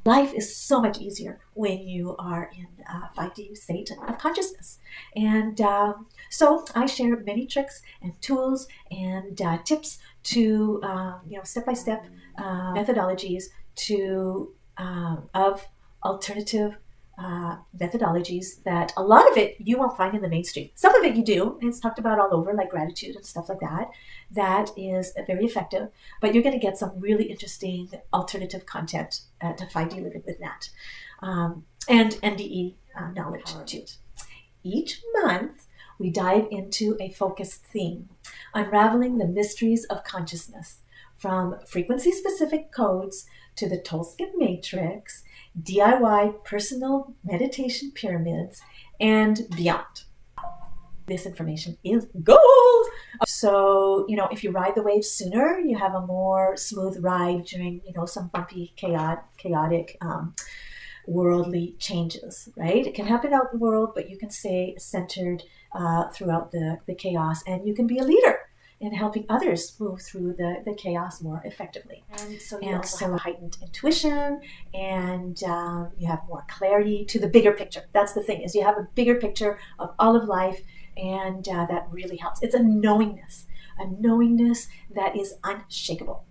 Life is so much easier when you are in a 5D state of consciousness. And so I share many tricks and tools and tips to, step-by-step methodologies of alternative methodologies that a lot of it you won't find in the mainstream. Some of it you do, and it's talked about all over, like gratitude and stuff like that. That is very effective, but you're going to get some really interesting alternative content to 5D Living with Nat, and NDE knowledge too. Each month, we dive into a focused theme, unraveling the mysteries of consciousness, from frequency-specific codes to the Tolscan matrix, DIY personal meditation pyramids, and beyond. This information is gold! So, if you ride the wave sooner, you have a more smooth ride during, some bumpy, chaotic, worldly changes, right? It can happen out in the world, but you can stay centered throughout the chaos, and you can be a leader in helping others move through the chaos more effectively. And so you also have a heightened intuition, and you have more clarity to the bigger picture. That's the thing, is you have a bigger picture of all of life, and that really helps. It's a knowingness that is unshakable.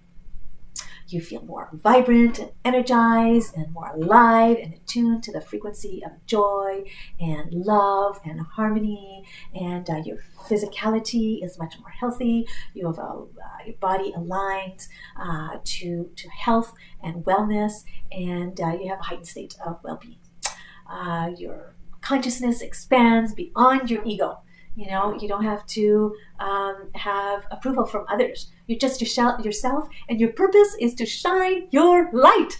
You feel more vibrant and energized and more alive and attuned to the frequency of joy and love and harmony, and your physicality is much more healthy. You have your body aligns to health and wellness, and you have a heightened state of well-being. Your consciousness expands beyond your ego. You don't have to have approval from others. You're just yourself, and your purpose is to shine your light.